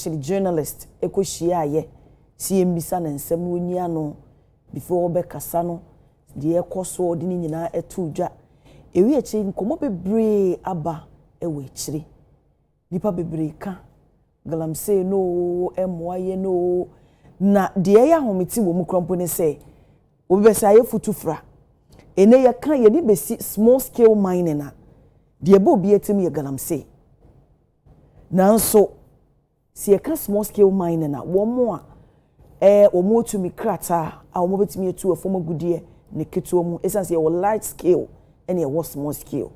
journalist ekohia ye CMBisa na nsem wonia no before obekasa no de ekoso de ni nyina etudwa ewi echi nkomo bebre aba ewe echi nipa bebre ka galamsey no emoaye no na de ya hometi wo mu krompo ne se obi be say futufra ene ya kan ye ni besi small scale mining na de bo bi etim ye galamsey nanso si ye kan small scale mining na wo mo a omo tumi krata a omo betimi etu afom agudie ne keto mu esanse ye large scale ene ye small scale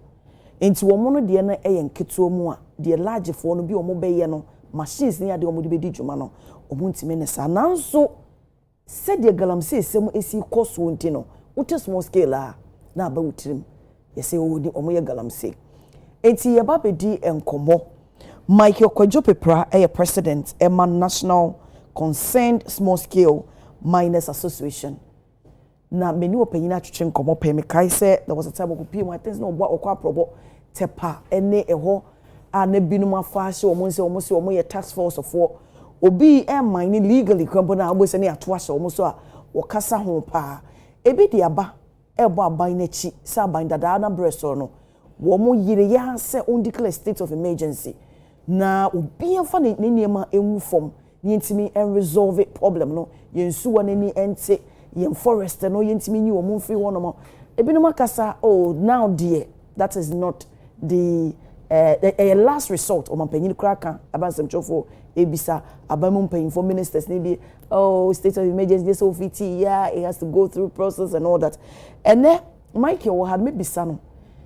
enti wo mo no de na ye nketo mu a de large fo no bi omo be ye no machines ni ade omo de bedi dwuma no omo ntime ne sa nanso se de galamsey sem esi koso nti no wote small scale a na aba wutirim ye se omo ye galamsey enti ye ba bedi enkomo Michael Kwajopepra president Emma National Concerned Small Scale Miners Association. Na many opinion atwetwe nkomo pe me kai say there was a time of people I think no bo okwa probo tepa ene eho a na binum afa hye omo ye task force of obi mine legally kwampo na agbo se ne ato ahye omo so a wokasa ho pa ebi de aba ebo aban na chi sa aban dada na breso no wo mo yire ya se on declare state of emergency na obi amfa ne niema enwu fom ni ntimi en resolve problem no yensuwa ne ni ente yen forest no yentimi nyi wo mfiri wono mo ebi no makasa oh now dear that is not the last resort o mampanyin kraka abansem chofo ebisa abamu mpanyin for ministers ne bi oh state of emergency this OVT yeah it has to go through process and all that and then Michael had me bisa no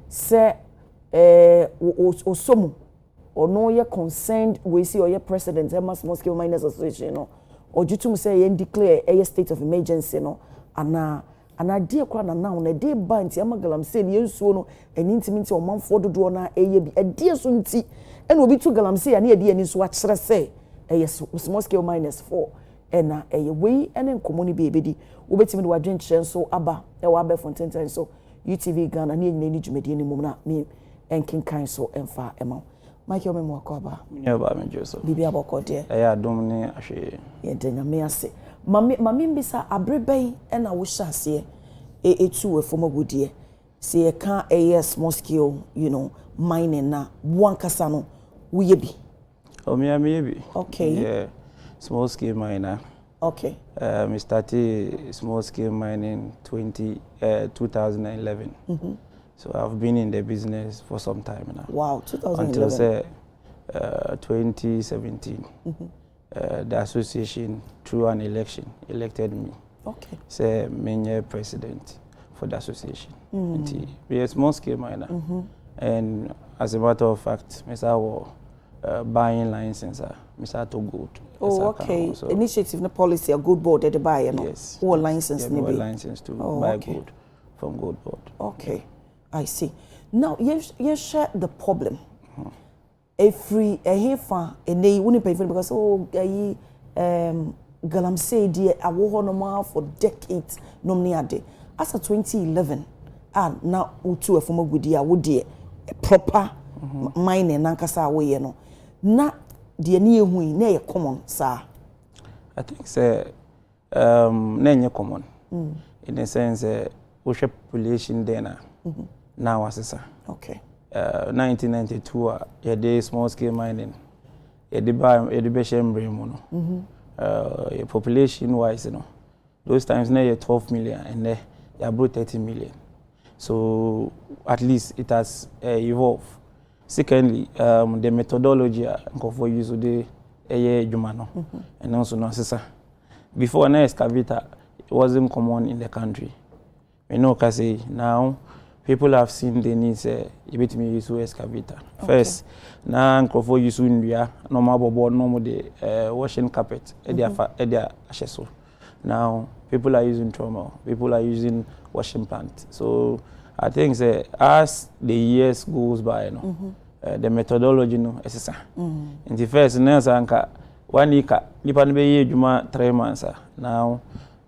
say osomu or no ye concerned we see or ye president Emma Small Scale Miners Association no or jutum say ye declare a state of emergency no ana dear kwa na now na dey banti Emma galamsey ye nsuo no enintimi nti o manfo dodo na eye bi ade so nti ena obi tu galamsey ya na ye ani so a kire say small scale miners for ena eye we ene nkomo ni be ebedi wo betimi de wadwen kire so aba e wa be fonten so UTV Ghana na nyina ni dwumadi ni mum na me enkinkan so emfa ema Michael me mwakoba. Nyeba me Joseph. Bibi abokode. Adom ne ahwe. Ye de nyame ase. Mami mbisa abreben e na wo hyase etu efomagudie. Se ye kan small scale, mining na wankasa no wo ye bi. O me ye bi. Okay. Yeah. Small scale miner. Okay. We started small scale mining 2011. So I've been in the business for some time now. Wow, 2011. Until 2017, the association, through an election, elected me. Okay. Say, me president for the association. We are a small scale miner. And as a matter of fact, I was buying license. I to gold. Oh, okay. So initiative, no policy, a good board at the buyer. Yes. Or license, yeah, license to buy gold from gold board. Okay. I see. Now, you share the problem. Every hefa ene woni pay because galamsey die awo no for decades nomni ade. As of 2011, now utu efomagudi a wo die proper mining nankasa wo ye no. Na die ne ehu na ye common sir. I think say na nye common. In the sense we population there na. Now asesa. Okay. 1992 a day small scale mining. A be shembre mono. Population wise, those times now 12 million and they about 30 million. So at least it has evolved. Secondly, the methodology for use of the jumano and also no asesa. Before an excavator, it wasn't common in the country. We know kasi now. People have seen the needs you bet me use excavator. Okay. First, now for use normal board normal the washing carpet now people are using trauma, people are using washing plant. So I think as the years goes by, the methodology is in the first anka 1 year, nipa be juma 3 months. Now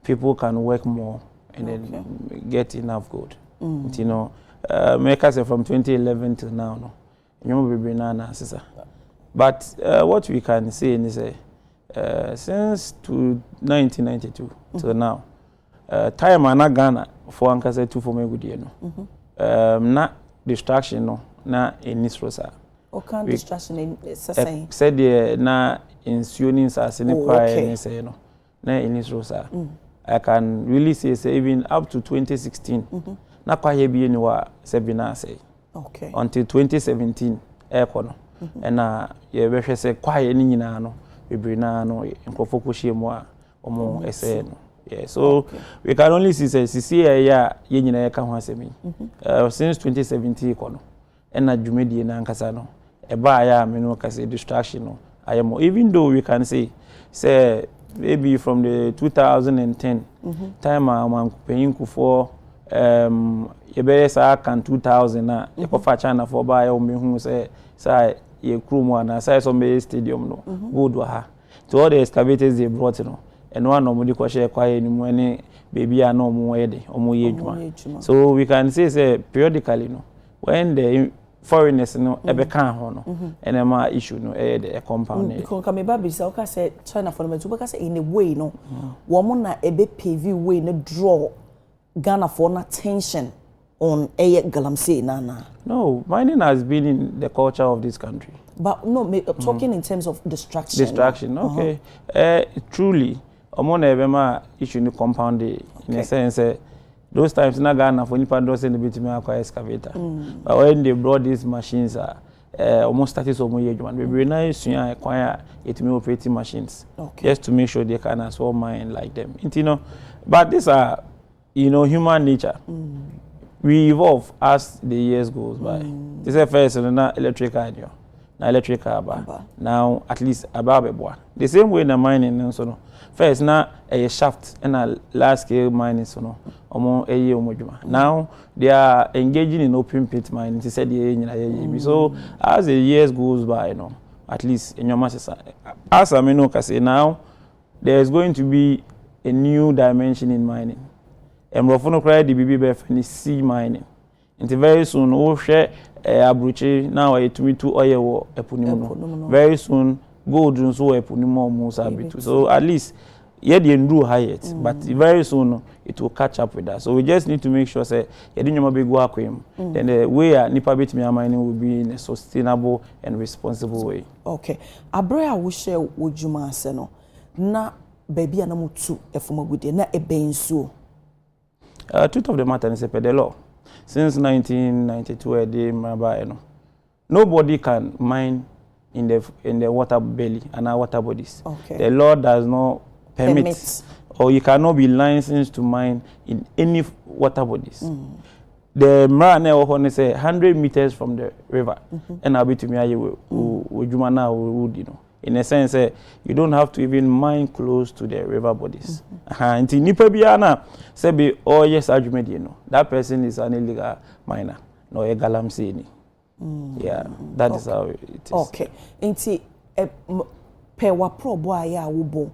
people can work more and then get enough gold. Make us from 2011 till now, no. You be na sister. But what we can say is since 1992 till now, time ana Ghana for ankasa tu for me good no. Na distraction no na enisrosa. O kan distraction in say. Said na insuring as any choir say no. Na enisrosa. I can really say even up to 2016. Na choir bi eniwa sebina say. Okay. Until 2017 ekono. And ye be say choir ni nyina no. We na no nkofo ko hye a omo ese no. Yeah, so we can only see yeah ye nyina ye ka ho asemi. Since 2017 kono and na dwumedie na nkasa no e ba ya me no ka say distraction no ayemo, even though we can say maybe from the 2010 time am paying for ye be say can 2000 na ye ko fa China for ba ya o me hu say ye krumu na say some stadium no good wa ha to all the excavators they brought no and one no mudi ko share kwaye ni mu ene baby a no mu yede omo ye dwuma. So we can say periodically no when the foreigners no ebe kan ho no and ma issue no the compound because come baby say o say China for me to be say in a way no wo mo na ebe pavy way no draw Ghana for attention on galamsey nana. No, mining has been in the culture of this country. But no, talking in terms of distraction. Distraction, okay. Truly, among every issue in compound in a sense, those times na Ghana for nipa doesn't be to me acquire excavator. But when they brought these machines, almost started so much age one. We now acquire it me operating machines, just to make sure they can as well mine like them. You know, but these are, human nature. We evolve as the years goes by. This is first na electric idea. Na electric car. Now at least ababeboa. The same way na mining so no. First na a shaft and a large scale mining so no. Omo eye omodwuma. Now they are engaging in open pit mining. They said so as the years goes by, at least in your master as I know say now there is going to be a new dimension in mining. Mrofono cry the BB ni sea mining. Until very soon o share abruchi now it me to oil wo epunimu. Very soon gold nso epunimu almost abitu. So at least ye dey ndru high but very soon it will catch up with that. So we just need to make sure say ye dey nyoma be go akwem. Then the way nipa betimi mining will be in a sustainable and responsible way. Okay. Abrea wo share wo djuma ase no na baby anamutu efomagudie na ebensuo. Truth of the matter is the law. Since 1992, nobody can mine in the water belly and our water bodies. Okay. The law does not permit, or you cannot be licensed to mine in any water bodies. The man say 100 meters from the river, and I'll be to me in a sense, you don't have to even mine close to the river bodies. Until nipa biana say be yes argument that person is an illegal miner, no a galamsey ni. Yeah, that is how it is. Okay. Until pe wa probo aya wo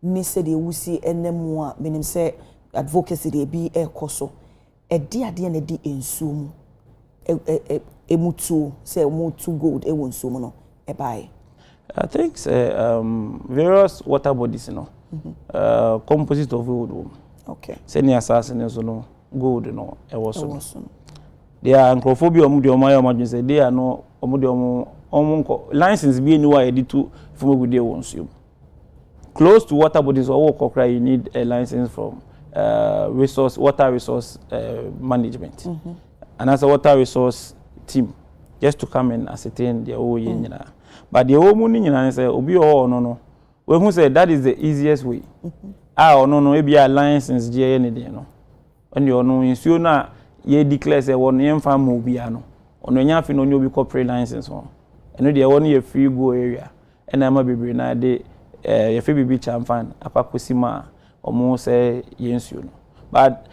ni se de wusi enemu a menim say advocacy de bi ekoso e de ade na di ensuo mu emutu say mutu gold e won so mu no e bai. I think various water bodies, composite of gold. Okay. Senior assassin, gold, it was. They are anthrophobia, say they are no license being new to from good day once you. Close to water bodies or work, you need a license from water resource management. And as a water resource team, just to come and ascertain their own. But the whole money say obi no. We who say that is the easiest way. No e be a license je anything no. And you know insuo na ye declare say won ye mfa ma obi ano. Ono nya afi no nyo obi corporate license ho. Eno de won ye free go area. And am bebre na de ye free bibi chamfan akakosima omo say ye nsuo no. But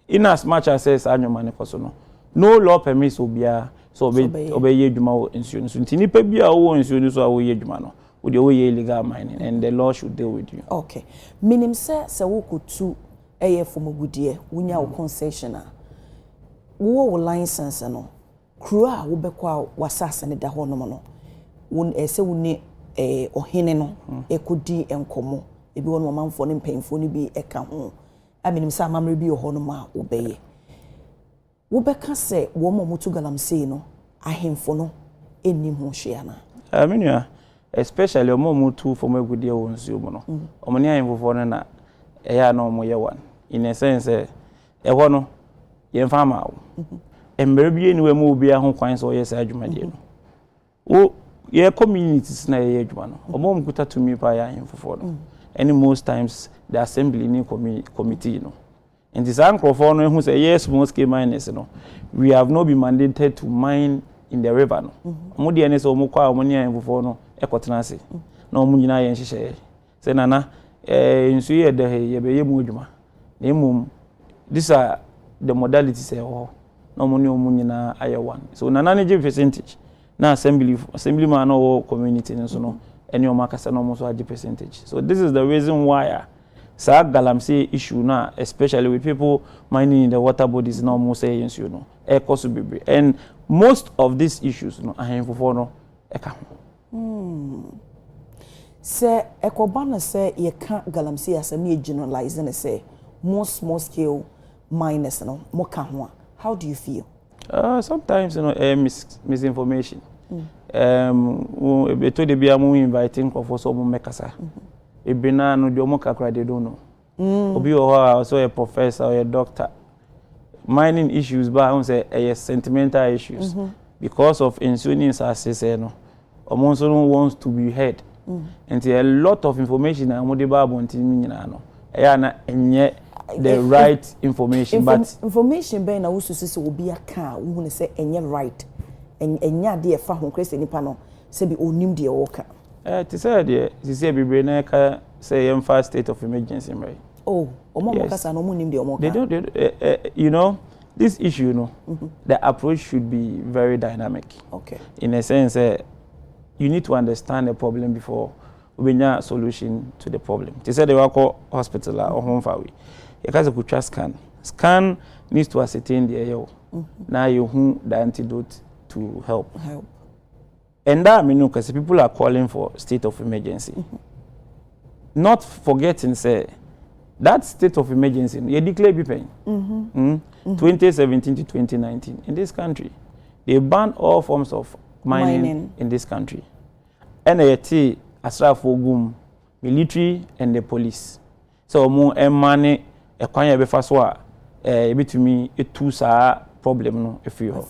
in as much as says anyoma ne koso no. No law permits obia so obey Juma insurance. Nipa bia wo insurance so awo ye Juma no. Wo de wo ye illegal mining and the law should deal with you. Okay. Minim se wo kotu efomagudie wunya wo concession a. Wo license no. Crew a wo bekwa wasase ne da ho no no. won ese woni ohene no ekodi enkomo ebi won manfo ne mpemfo ne bi eka ho aminim sa amamre bi ho no ma obeye wo beka se wo momutu galamsey no ahemfo no enim ho hwea na aminua especially omomutu from agudie wo nsuo no omoni ahemfo no na eya na omo ye one in a sense ho no ye fa ma wo embre bi eni we mu obi ahon kwan so ye sa adwumade no wo ye communities na ye adwuma no omom kuta to me pa ya ahemfo no and most times the assembly ni committee no and this microphone no who say yes small scale miners no we have not been mandated to mine in the river no omo de ene so omo kwa omo ni ahemfo no ekotena ase na omo nyina ye nhyehyɛ say nana nsu ye de ye be ye mu adwuma na emum these are the modalities e ho na omo ni omo nyina aye one so nana ne give percentage na assembly man no community nso no any omakasa no mo so age percentage so this is the reason why sa galamsey issue na especially with people mining in the water bodies na mo say yes you know e cost bebre and most of these issues no ahemfo no e ka se ekobana se ye ka galamsey asem ye generalize na say more small scale miners no mo ka ho how do you feel sometimes you know misinformation beto de bia mo inviting for so mo mekasa ebina no de mo kakra de don't know obi o so a professor or a doctor mining issues ba won say sentimental issues because of insurance access no omonso no wants to be heard and a lot of information na mo de ba bontin nyina no na enye the right information but information be na wo susu obi aka wo hu say enye right enya de e fa ho krese nipa no se bi onim de wo ka ti say de ti say bibre na ka say em fast state of emergency right omo kasa no onim de omo ka they don't you know this issue no the approach should be very dynamic okay in a sense you need to understand the problem before we bring solution to the problem ti say they work hospital or home fawi you can go scan needs to ascertain the air now you who the antidote to help. And that I mean, because people are calling for state of emergency. Not forgetting, say, that state of emergency, you declare pain. 2017 to 2019 in this country, they banned all forms of mining. In this country. NAT, Asrafo, military, and the police. So more money, a kwanya befaswa, between a two-star problem no if you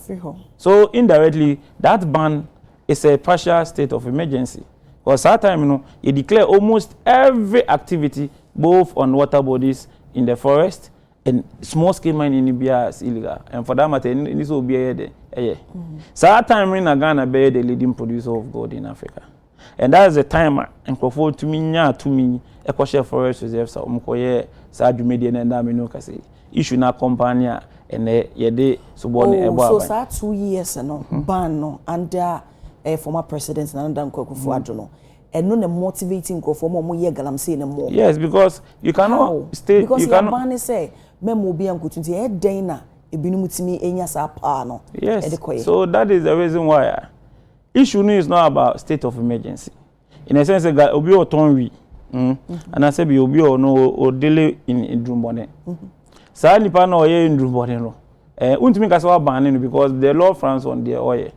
so indirectly that ban is a partial state of emergency because that time you know you declare almost every activity both on water bodies in the forest and small scale mining in Libya is illegal and for that matter this will be there so that time in Ghana be the leading producer of gold in Africa and that is the time and to me a forest reserves so umkoye sa adwumede na nda me no kase issue na company and yede subone ebo so 2 years no ban no under former president Nana Akufo-Addo no and no the motivating go for mo ye galamsey no more yes because you cannot stay because you cannot ban say memo bi ankotunti e den na ebinum timi enya sa pa no yes so that is the reason why issue no is not about state of emergency in a sense obi o ton wi and I say bi obi o no o dele in drumbone sa nipa na oye in drumbone no untimi ka say wa ban no because the law France on the oye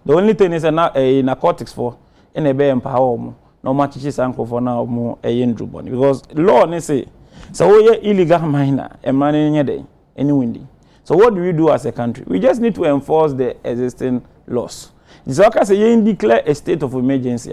the only thing is narcotics for in a be empower mo no match sanko for now mo in drumbone because law ne say so oye illegal miner e man nye den any windy so what do we do as a country we just need to enforce the existing laws it's okay say you declare a state of emergency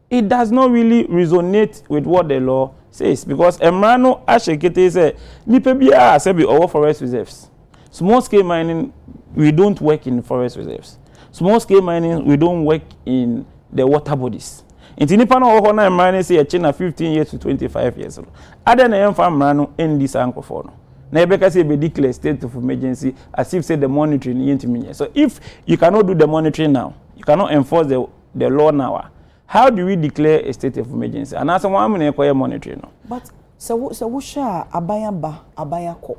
it does not really resonate with what the law says because emrano ashekete say nipa bia say be over forest reserves small scale mining we don't work in forest reserves small scale mining we don't work in the water bodies inti nipa no ho na mining say China 15 years to 25 years other na emfa emrano in this ankrofo no na ebeka say be declare state of emergency as if say the monitoring yentimi so if you cannot do the monitoring now you cannot enforce the law now how do we declare a state of emergency? And as someone I'm going monitoring. But so we share abayako.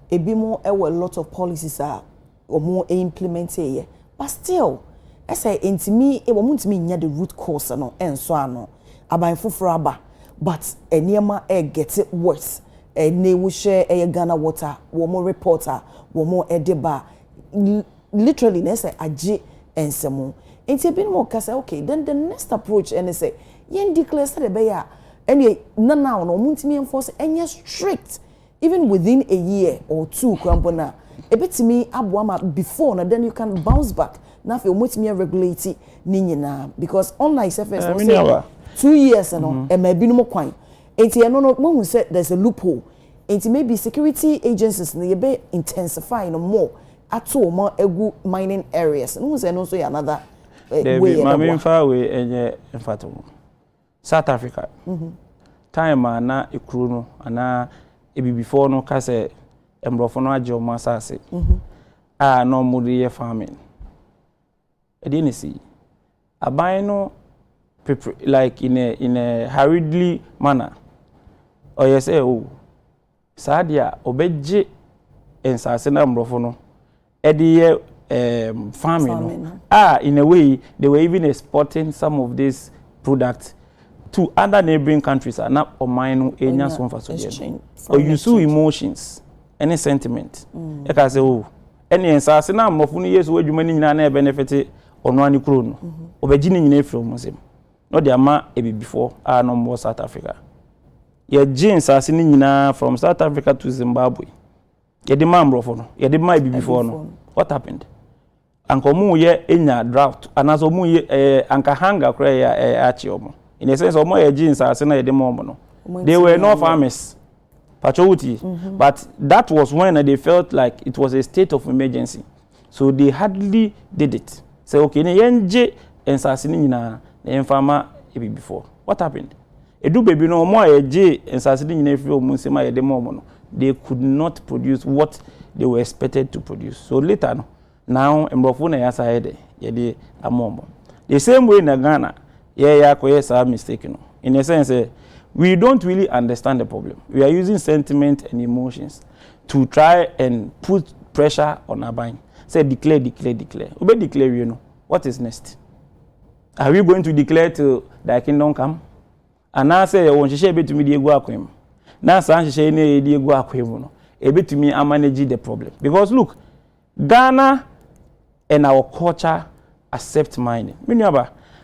Ebimo a lot of policies are or more implemented. But still, I say intimi e wo muntimi nya the root cause no enso ano aban foforo aba but eniema get it worse ne wo share Ghana water wo mo reporter wo mo edeba literally na say Adekye Nsroma enti bi no kasa okay then the next approach and say yen declare say be ya ene na now no muntimi enforce enye strict even within a year or two krampona ebetimi aboama before na then you can bounce back na fe omotimi regulate ni nyina because online surface no say 2 years no e ma binom kwan enti eno no mo say there's a loophole enti maybe security agencies no be intensify no more ato mo egu mining areas no say no so another way ma me fa we enye mfato South Africa time na ekuru no ana ebi before no ka say embrofo no age o masase no muri farming e dey ni see aban no like in a hurriedly manner or you say oh sadia obeje ensase na embrofo no e dey farming no in a way they were even exporting some of these products to other neighboring countries are not or mine enya so for so or you see emotions any sentiment e ka say oh any ensase na amofo no yesu adwuma ni nyina na benefit ono ani kro no obeji ni nyina efro mo sem no dey ama ebi before no more South Africa ye ensase ni nyina from South Africa to Zimbabwe ye dey mambrofo no ye dey ma ebi before no what happened anko mu ye enya drought anaso mu ye anka hunger kra ya achi omo in a sense omo ye ensase na ye dey mo no they were no farmers patriotic but that was when they felt like it was a state of emergency so they hardly did it say okay ne yenje ensase ni nyina na enfama ebi before what happened edu baby no omo ye ensase ni nyina efi omo nsema ye dey mo no they could not produce what they were expected to produce so later no now embrofo na yasa hede ye dey amombo the same way na Ghana ya koye sa mistake no in a sense we don't really understand the problem. We are using sentiment and emotions to try and put pressure on our buying. Say declare. Ube declare, you know. What is next? Are we going to declare till thy kingdom come? And now say, I want to share to me the ego akwem. Now say, share ne the ego akwem no. Ebe to me, I manage the problem. Because look, Ghana and our culture accept mining.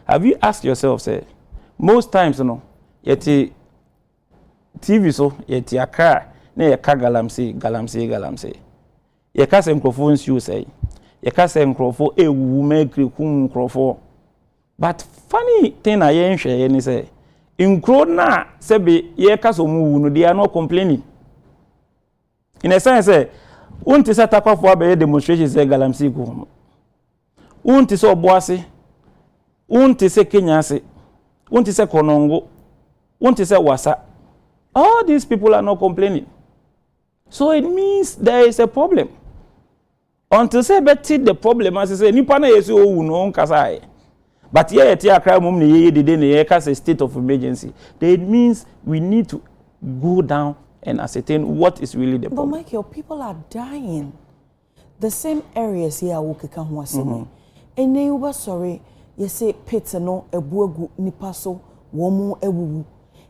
Have you asked yourself, say, most times, you know, yeti TV so yeti akra na ye ka galamse ye ka se microphone you say ye ka se microphone ewu make kun microphone but funny thing na ye nhwe ye ni say incro na se be ye ka so mu no they are not complaining in a sense say unti se takwafo abe demonstration say galamse ku unti se oboase unti se kenyase unti se konongo unti se wasa all these people are not complaining so it means there is a problem until say better the problem as say nipa na yesu owu no nkasa but here yeti akra mum ne ye dede ne ye ka say state of emergency it means we need to go down and ascertain what is really the problem. But Michael, people are dying the same areas here wokeka ho asemi and they were sorry you say pit no ebuegu nipa so womu ewuwu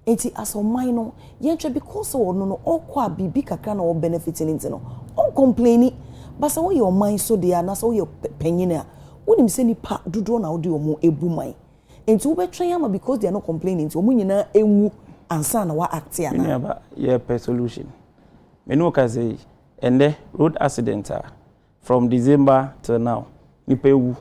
enti aso mine no yenche because ono no okwa bibi kakra na o benefiting into no on complaining but say your mind so dey na so your penyin a wonim say nipa dodo na odi omo ebu mine enti wo betwen ama because they are not complaining enti omo nyina ewu ansa na wa act ya na ba ye per solution me no ka say ende road accident from December till now nipa ewu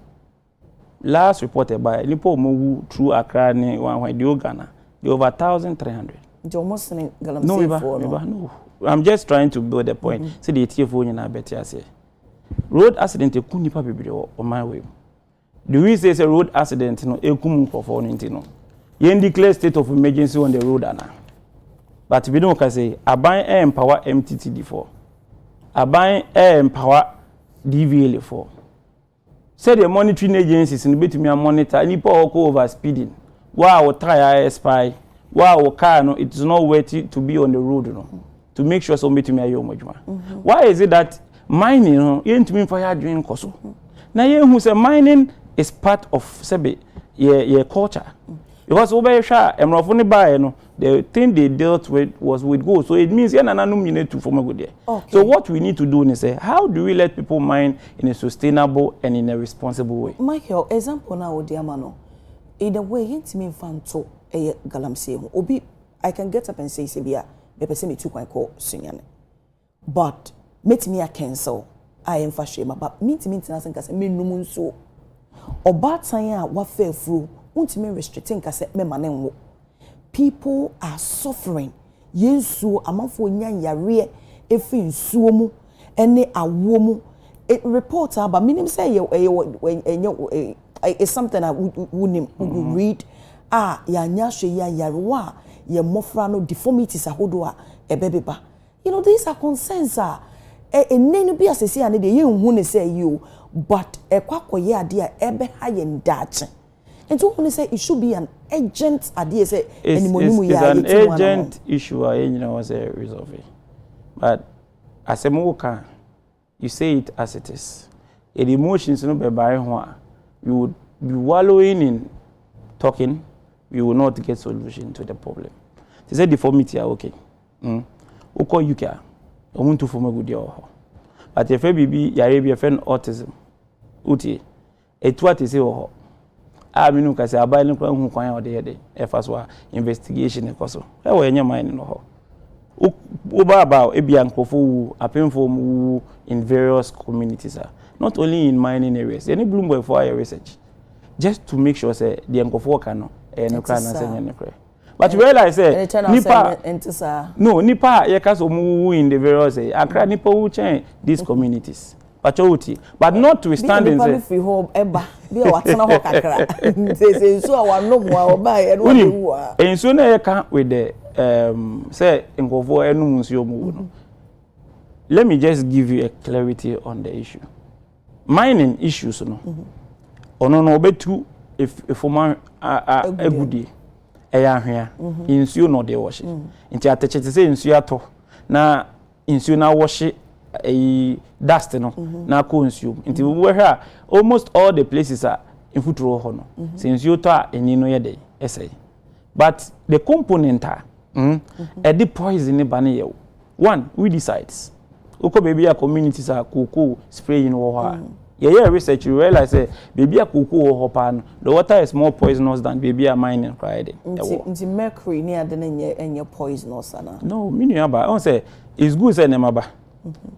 last reported by nipa omo wu through Accra ni wan the Ghana they over 1,300. Almost No. I'm just trying to build a point. See the TFO in our better say. Road accident e kuni pa bebre on my way. Do we say a road accident no e kumu for no? You declare state of emergency on the road ana. But we don't say aban empower MTTD for. Aban empower DVL for. Say the monitoring agencies in bit me monitor any power over speeding. Wow, try spy. Wow, car no, it is not worthy to be on the road no. To make sure somebody to me ayo mojuma. Why is it that mining no, you to me for your dream koso. Na ye who say mining is part of sebe your culture. Because over sha emrofo ne bae no, the thing they dealt with was with gold. So it means yananum you need to form a good day. So what we need to do is say, how do we let people mine in a sustainable and in a responsible way? Michael, example now diamano. In the way intimi fanto e galamsey obi I can get up and say sebia me pese me tu kwan ko sunyane. But metimi a cancel I am for shame but metimi ntina senka se me num nso obatan a wa fa furu untimi restricting ka se me mane nwo. People are suffering. Yensu amanfo nya yare efi nsuo mu ene awo mu. It report about minim say it's something I would read. Ya nyashe ya yarewa ye mofra no deformities ahodo a ebebeba. You know, these are concerns nenu bi asese ane de ye hu ne say you but ekwakoye ade a ebe ha ye ndache. And so when say it should be an agent idea say it's an agent issue was a resolve. But as a moka you say it as it is. The emotions no be by ho you would be wallowing in talking, we will not get solution to the problem. They say deformity are okay. Oko UK, I want to form a good year. But if baby yare be a friend autism, uti, it what is it? I mean, because I buy no who can out there. If as well investigation, also. I will in your mind no. Uba about a bian kofu, a painful in various communities. Not only in mining areas, any Bloomberg for your research, just to make sure say the uncle can no cry and say but you realize say nipa no nipa ye kaso mu in the various akra nipa who change these communities but not to stand in say free home eba be watena ho kakra say so our no mo oba e no dey wu a enso na ye kan with the say nkofo enum nsuo mu no. Let me just give you a clarity on the issue. Mining issues no ono no obetu if man a goodie eya hwea insuo no dey wash nti atechete say insuo ato na insuo na wash dust no na ko insuo nti we hwa almost all the places are in futuro ho no say insuo to a eni no ye dey essay but the component the poison ba na ye one we decides oko baby a communities are cocoa spraying wo yeah, research you realize baby a cocoa hopan the water is more poisonous than baby a mining cried. Nti mercury near the enye poisonous ana. No, meaning about I say it's good say nemaba.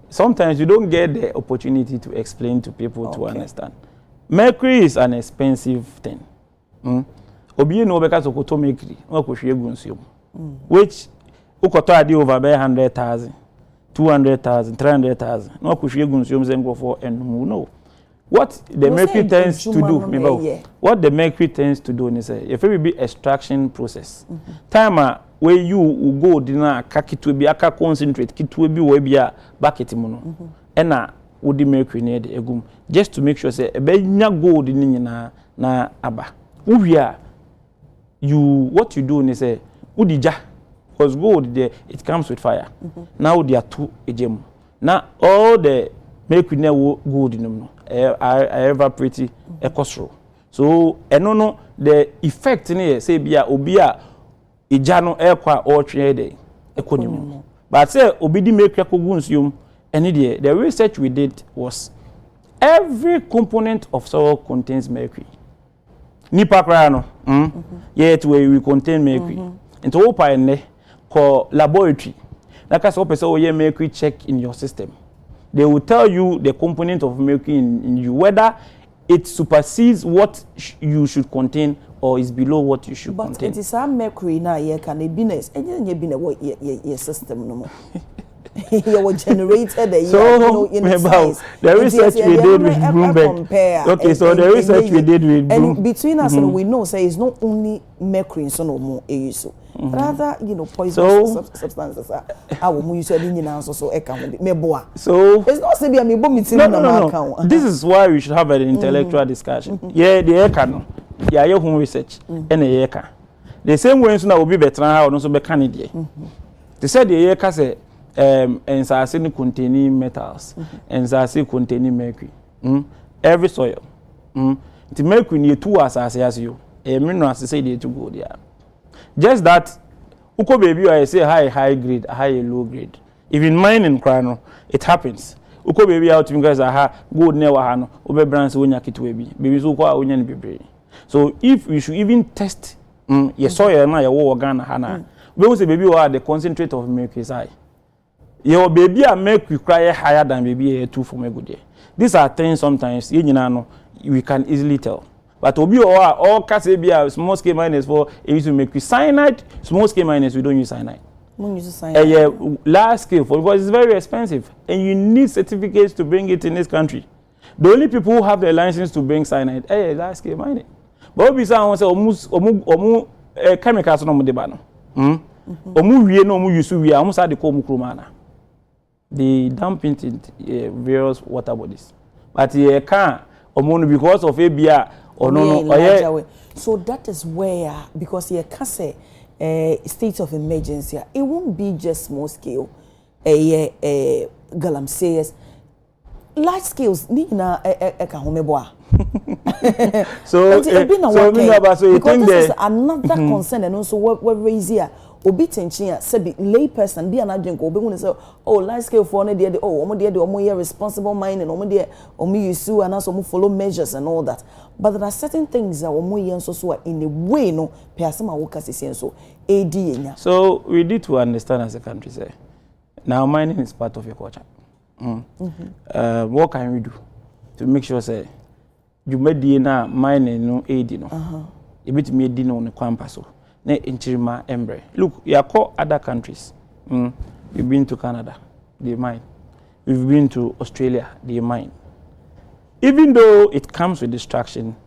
Sometimes you don't get the opportunity to explain to people to understand. Mercury is an expensive thing. Obi no beka sokoto mercury, o ko hwe gunsuo. Which ukoto ade over 100,000, 200,000, 300,000. No ko hwe gunsuo mzengo for and no. What the mercury tends to do, what the mercury tends to do is if it be extraction process. Time where you will go dinner kakitu be aka concentrate kitu be we bia bucket mu no. Ena wo the mercury near the egum just to make sure say e be nya gold ni nyina na aba. Uwia you what you do is say udija because gold there it comes with fire. Now there are two ejemu. Now all the mercury na gold in no I evaporate ecosro. So eno the effect ni say bia obi a ija no ekwa o twe dey economy. But say obi di make kogunsium any the research we did was every component of soil contains mercury. Nipa kra no yet we contain mercury. Into opa ene ko laboratory. Like as opa say o ye mercury check in your system. They will tell you the component of mercury in you, whether it supersedes what you should contain or is below what you should contain. But it is our mercury now, you can be nice, and then you be your system no more. You were generated the research we did with Bloomberg. Okay, so the research we did with Bloomberg. And between us and we know, say it's not only mercury, so no more so. Rather, poisonous substances are our usually in answer so I can be boa. So it's not say be me no. This is why we should have an intellectual discussion. Yeah, the eka yeah, your home research and the eka. The same way so na will be better how no so be candidate. They said the eka say and sase containing metals and sase containing mercury. Every soil To make we need 2 as you. A minimum as say they to go there. Just that uko baby I say high grade, high low grade. Even mining crano, it happens. Uko baby out because gold never hano, ube brands wonya kitwebi. Baby so kwa wonya ni. So if we should even test your soil na your organ hana. We say baby what the concentrate of milk is high. Your baby a milk require higher than baby a 2 for me good day. These are things sometimes we can easily tell. But obi all casabia small scale miners for it used to make we cyanide, small scale miners we don't use cyanide. Large scale for because it's very expensive and you need certificates to bring it in this country. The only people who have the license to bring cyanide, large scale mining. But obi say almost chemicals no mo de ba no. Omu wie no omu use wie almost had the call mukromana. They dump it in various water bodies. But can't because of ABR or no. So that is where, because you can say state of emergency, it won't be just small scale. Galam says large scales. Nina kahomeboa. So because this is another concern, and also what raise here. Obi tenchia sabi lay person be an agent obi hu say oh large scale for no dey omo responsible mining omo dey omo use and also omo follow measures and all that, but there are certain things that omo yen so in a way no person ma work as so AD enya. So we need to understand as a country say now mining is part of your culture. What can we do to make sure say you made na mining no AD no e bit me di no kwampa so ne inchirima embre. Look, you call other countries. We've been to Canada, they mine. We've been to Australia, they mine. Even though it comes with distraction,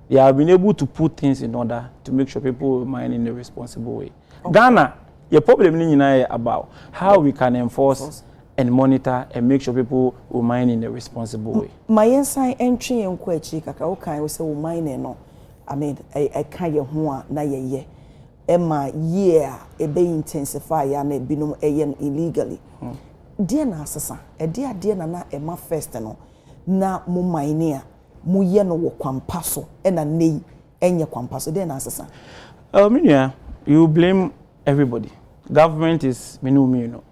they have been able to put things in order to make sure people mine in a responsible way. Okay. Ghana, your problem is about how we can enforce and monitor and make sure people will mine in a responsible way. My inside entry and question, kaka okay, we say we mine no. I mean, I can't get one na ye. Emma year e be intensify and e binom eyen illegally. Dear na asasa, e dear na Emma first no na mo mine mo ye no wo kwampa so e na nei enye kwampa so dear na asasa. Minia, you blame everybody. Government is minu you know.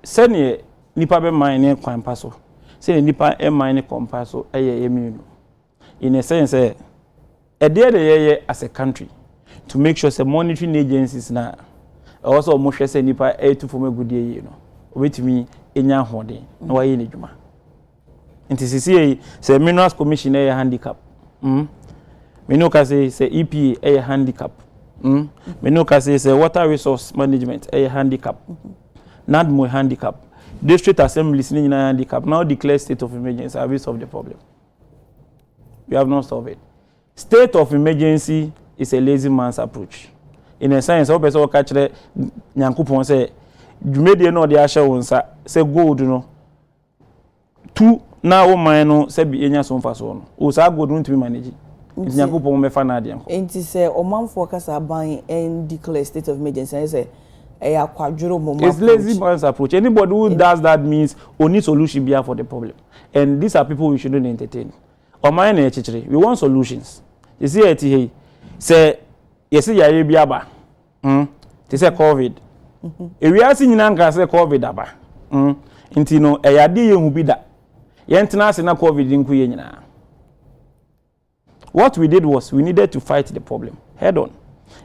Sene nipa be mine kwampa so. Say nipa e mine kwampa so eye minu. In a sense as a country to make sure the monitoring agencies na also mo hwe say nipa to for me good you know obetimi enya hode na waye ne dwuma nti sisi say minerals commission a handicap me no ka say EPA a handicap me no ka say water resource management a handicap not more handicap district assemblies ni na handicap now declare state of emergency have we solved the problem? We have not solved it. State of emergency is a lazy man's approach. In a sense, all person catch the Nyankupon say, you made no the asha wonsa say gold no. 2 now mine say be enya so mfa so no. O sa gold no to be manage. Nyankupon me fa na de anko. Enti say omanfo kasa ban and declare state of emergency say it's lazy man's approach. Anybody who does that means only solution be for the problem. And these are people we shouldn't entertain. We want solutions. You see it here. Say yes, yare bi aba. They say COVID. If we are seeing nanga say COVID aba. Inti no eyade ye hu bi da. Ye ntina se na COVID nku ye nyina. What we did was we needed to fight the problem head on.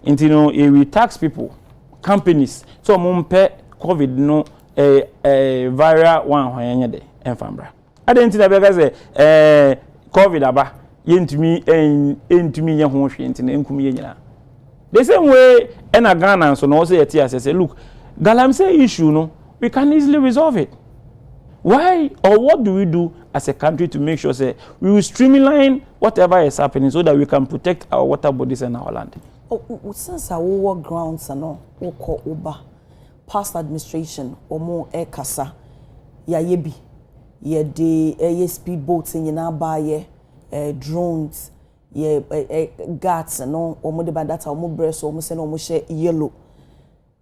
Inti no we tax people, companies. So mumpe COVID no viral one hwanye de enfambra. Adentina be ga say COVID aba yentumi entumi ye ho hwe nti na enkum ye nyina. The same way ena Ghana so no say yeti as say look galamsey issue no we can easily resolve it. Why or what do we do as a country to make sure say we will streamline whatever is happening so that we can protect our water bodies and our land? Since our work grounds and all oba past administration omo kasa ya yebi ye de speedboats in na buy drones ye guards and all omo de data omo breast omo se no omo share yellow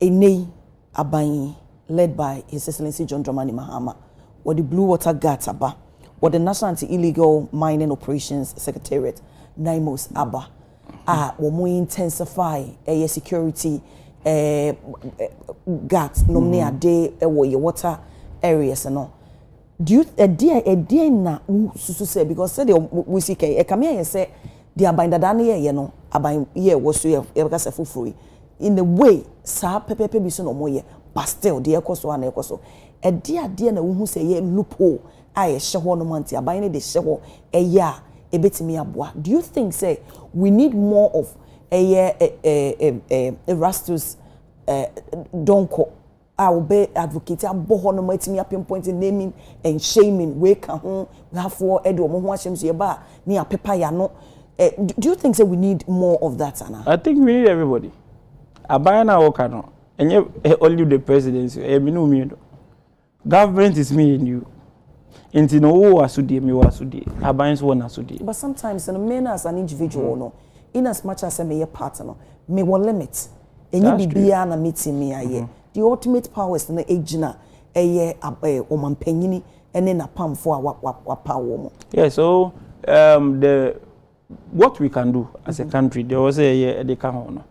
enei aban led by His Excellency John Dramani Mahama or the Blue Water Guards aba or the National Anti-Illegal Mining Operations Secretariat, NIMOS ABA, when we intensify security guards, nominate a day your water areas and all. Do you a dear na say because say we see a come here and say the abinda dani ye no aban ye was so because a free in the way sa pepe bi so no moye pastel de ekoso ana ekoso a dear na who say ye loophole I share no manti aban ne de share e ya e betimi aboa. Do you think say we need more of a Erastus donko I will be advocate aboho no matimi pinpointing naming and shaming we can we have for edo mo ho ahyem so ye ba ne apepa ya no. Do you think say we need more of that, Anna? I think we need everybody. Abayana Okano, and you only the presidency. Government is me and you. Into no wasudi, me wasudi. Abayans one asudi. But sometimes, in a man as an individual, no, in as much as I may a partner, may one limit. And you be beyond a meeting me a year. The ultimate power is in the agena, a year, a woman penny, and then a palm for what power. Yeah, so what we can do as a country, there was they can honor.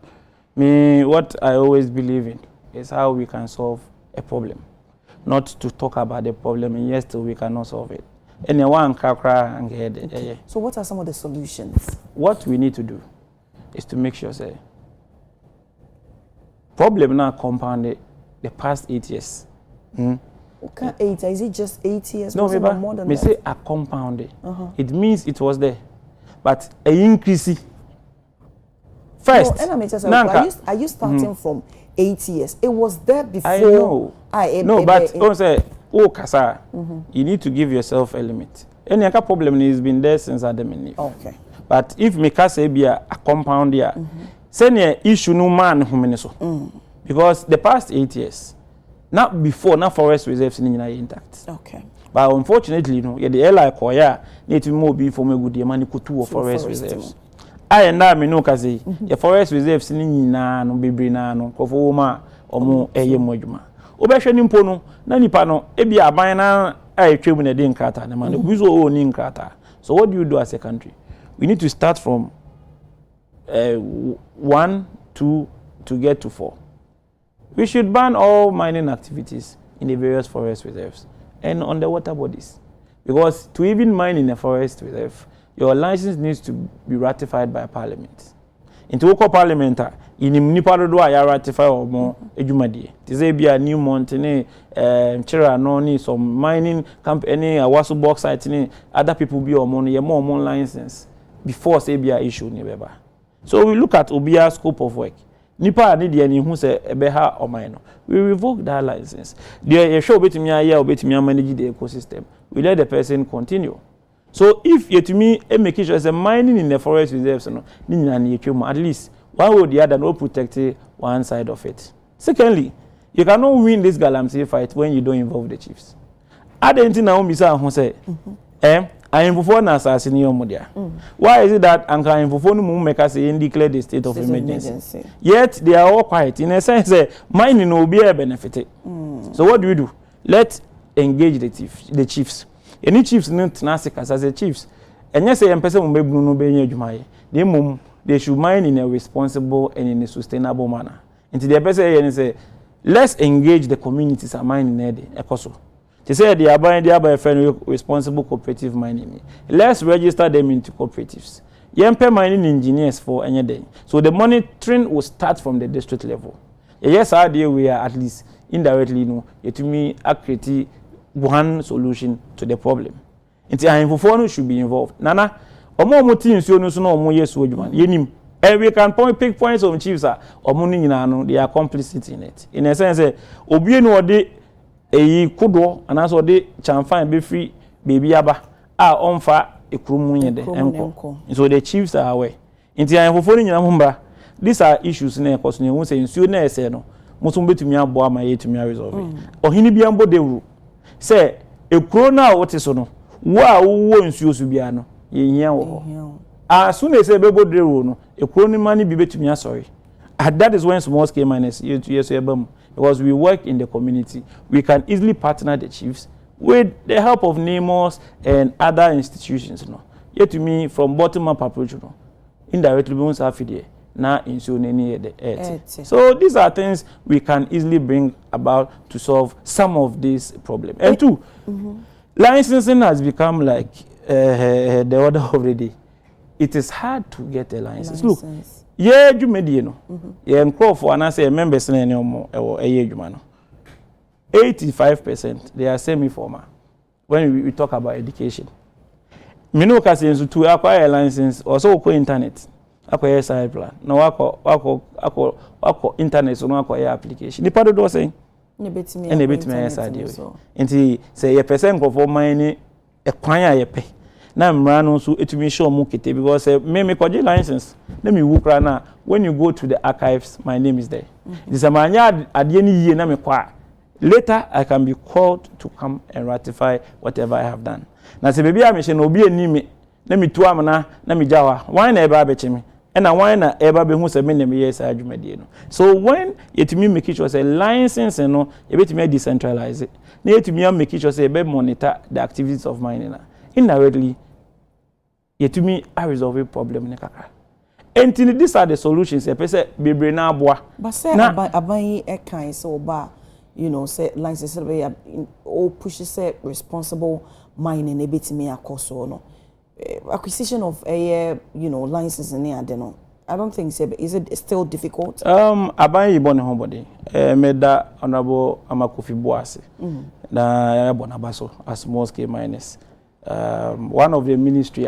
Me, what I always believe in is how we can solve a problem, not to talk about the problem and yes, we cannot solve it. Anyone can cry and get it. Okay. So, what are some of the solutions? What we need to do is to make sure say problem now compounded the past 8 years. Okay, 8 is it just 8 years? No, more than that. Say a compounded. It means it was there. But a increase first. No, are you starting from 8 years? It was there before. I know. No, but say, Kasa, you need to give yourself a limit. Any other problem has been there since Adam and Eve. Okay. But if Mikasa be a compound here, send an issue no man who so. Because the past 8 years, not before, not forest reserves in intact. Okay. But unfortunately, you know, the airline koya need to more be for me good money to forest reserves. I and I know kazi the forest reserves ni na no bebre na no kofo ma omo eye modwuma. Obehwe ni mpo no na nipa no e bia aban na ayetwem na de nkrata na man we so o ni nkrata. So what do you do as a country? We need to start from 1, 2 to get to 4. We should ban all mining activities in the various forest reserves and underwater bodies, because to even mine in a forest reserve, your license needs to be ratified by Parliament. Into local parliament, in Nipado do I ratify or more ejumadi. Tize be a new mountain, chira no some mining company, a wasu bauxite ni other people be or money, more license before say be a issue ni beba. So we look at Obia scope of work. Nipa need any who say ebeha or minor. We revoke that license. The show betimi aya obetimi manage the ecosystem. We let the person continue. So if you to me make sure as a mining in the forest reserves no at least one or the other no protect one side of it. Secondly, you cannot win this galamsey fight when you don't involve the chiefs. Adenti na umbisa who say I am before na assassinate Modia. Why is it that Anka and Fofonu Mumeka say declare the state of emergency? Yet they are all quiet. In a sense, mining will be a benefit. So what do? Let's engage the chiefs. Any chiefs not Nasikas as a chiefs. And yes, a person will be no be they should mine in a responsible and in a sustainable manner. And to the person say, let's engage the communities and mine in a Ekoso. They say they are buying responsible cooperative mining. Let's register them into cooperatives. Yempe mining engineers for any day. So the monitoring will start from the district level. Yes, idea we are at least indirectly to me create one solution to the problem. It's should be involved. Nana, omo teams you know so no omo yes yenim. And we can pick points on chiefs or money they are complicit in it. In a sense, obi no de kudo and also de chamfan be free baby aba onfa ekrumu nyede enko. So the chiefs are aware. Inti ayefofo nyina mbra. These are issues na ekoso ne won say nsuo na ese no. Muso betumi abo ama yetumi resolve. Ohini bia mbo dewru. Say ekro na wote so no. Wo a wo nsuo so bia no ye hia wo. As soon as say bebo dewru no, ekro ni mani bi betumi asori. That is when small scale miners yes because we work in the community. We can easily partner the chiefs with the help of NAMOS and other institutions, you know, yet to me from bottom up approach, you know, indirectly we won't have it now in so many the earth. So these are things we can easily bring about to solve some of these problems. And two, licensing has become like the order of the day. It is hard to get a license. Look, yeah, you made you know, yeah, and call for an say members in or a year, 85% they are semi-formal when we talk about education. Minu kasi to acquire a license also go internet, acquire side plan. No wako internet so no acquire application. The part of those saying, ne betime side so. Nti say ye person go for mine e kwan ya ye pe. Na mra no so etumi show mu kete because me kwaje license. Let me wukra na when you go to the archives my name is there. This amanya adie ni yie na me kwa. Later, I can be called to come and ratify whatever I have done. Now, say, baby, I'm saying, "Obi eni me, let me two amana, let me jawa. Why na eba beche me? And na why na eba be who say me name yes I jumedi no." So when it me make it sure say license no, you bet me decentralize it. Na it me make it sure say be monitor the activities of mining na. Indirectly, it me I resolve a problem ne kaka. And these are the solutions. You say bebre na aboa. But say aban e kan so ba. You know, say license or pushes say responsible mining a bit me across or no acquisition of a license in there. I don't think so. Is it still difficult? Abai born homebody. Made that honorable Amakofi Boase. Na bonabaso as small scale miners. One of the ministry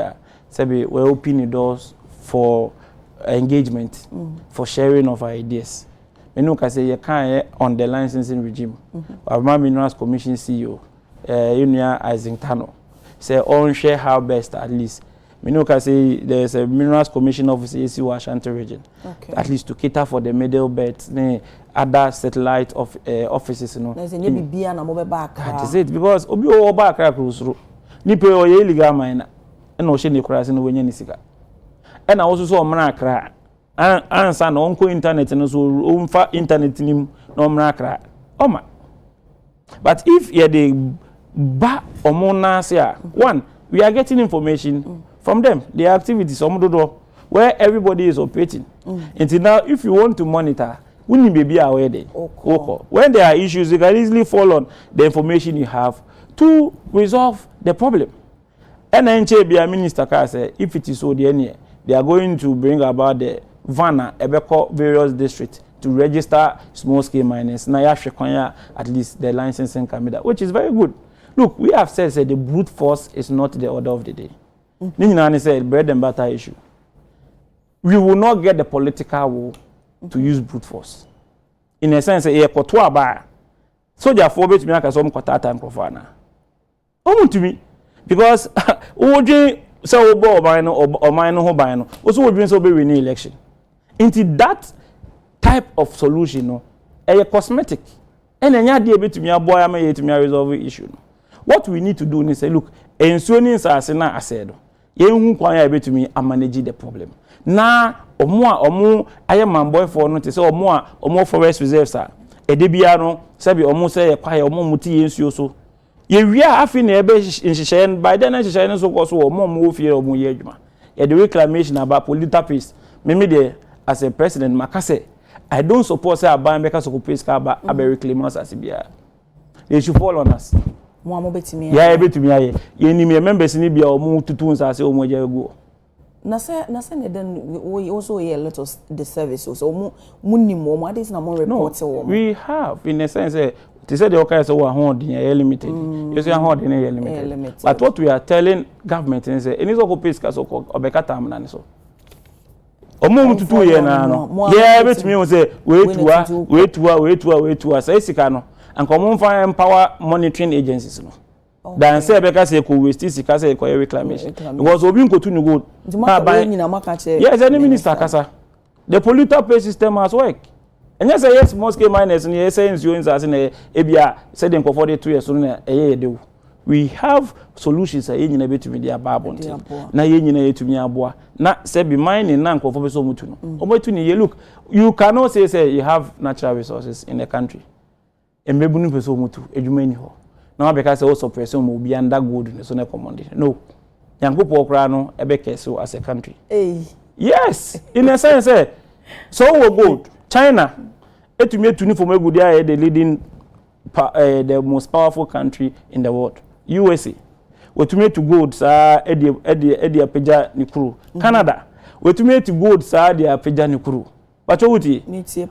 said we open the doors for engagement, for sharing of ideas. Menu ka say you can on the licensing regime. Our Minerals Commission CEO, Unia Isingtano, say on share how best at least. Menu ka say there's a Minerals Commission office in Ashanti region, at least to cater for the middle belt, other satellite of offices. You know, there's a new BBA na mobile back. That is it because obi o back cruise ro. Nipe o ye illegal mine. Na o she ne kura se no wenye ni sika. E na also so o mra akra. Answer no onko internet no so umfa internet nim no mrakra oma. But if you the ba omona say one we are getting information from them, their activities where everybody is operating. Until now if you want to monitor we need be aware there. When there are issues you can easily follow on the information you have to resolve the problem. And then be a minister can say if it is so they are going to bring about the Vanna, Ebeko, various districts to register small scale miners. Now, at least the licensing committee, which is very good. Look, we have said the brute force is not the order of the day. Nini said bread and butter issue. We will not get the political will to use brute force. In a sense, a kotua ba. So therefore, bet me aka some kota time profana. To me, because oje so obo or mine no buy no. Also, we bring so be winning election. Into that type of solution, no, a cosmetic. And then you are able to me a boy, I may to me resolve the issue. What we need to do is say, look, insurance as I said, you won't able to me and manage the problem. Now, or more, I am my boy for notice or more forest reserves, sir. A debiano, Sabi almost say a pie or more muti so. You are having a base in Shishan by then, I shine so also more move here or more yejuma. The reclamation about polluter peace. Maybe there. As a president, Makase, I don't support say buy makers of pay scaba abe reclaimers as bia. They should fall on us. Mo betimi. Yeah, betimi aye. Ye ni members ni bia o mu tutu nsa say o mo go. Na say then we also hear a lot of the services. So munni mo ade na mo report o. We have in a sense they said the okay so we are limited. You say limited. But what we are telling government is say any so pay scaba so obeka tam na so. Omo tutu ye na no yeah betimi o say wait to say sika no and come find empower monitoring agencies no dan say beka say ko waste sika say ko reclamation because obi nkotu ni go yes any minister kasa the polluter pay system has work and yes say yes small scale miners and yes say insurance as na ebia say dem ko for the 2 years so na dey we have solutions a nyina betumi dia babonte na ye nyina yetumi aboa na say be mining na nkofo be so mutu no omotu ni ye look you cannot say you have natural resources in the country embebunu be so mutu edwuma ni ho na because say o suppress mo be under gold so na commandation no Yankopo okra no ebe so as a country yes in a sense so we gold China etumi etuni from egudia the leading the most powerful country in the world USA we to gold sa edi apeja ni kuru Canada we to gold sa edi apeja ni kuru but wuti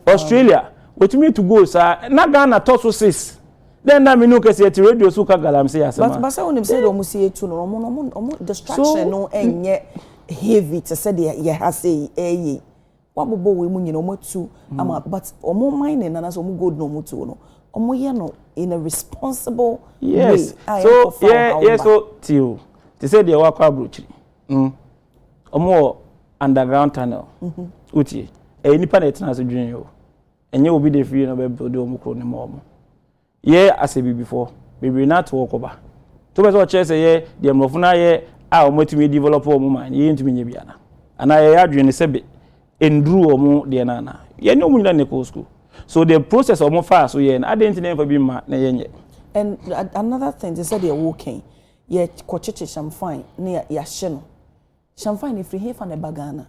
Australia we to gold sa na Ghana toso 6 then na me no kese eti radio so ka galam say asema but say onim say do mu see etu no omo distraction no enye heavy to say ye ha say wabobo we mu nyina omo tu ama but omo mining na so omo gold no omo tu no omo ye no in a responsible yes way. So so till they say they work abroad omo underground tunnel uti nipa na etina so dwen yo enye obi dey free no be build omo kro ne mo as a before baby not work over to be so chese ye the mrofuna ye omo timi develop omo man ye ntimi nye bia na ana ye adwene sebe endru omo de na ye ne omo nyina ne ko school. So the process of more fast, so yeah, I didn't never be mad. And another thing, they said they're walking. Yeah, kochiche champagne near Yashino. Champagne if you hear from the bagana.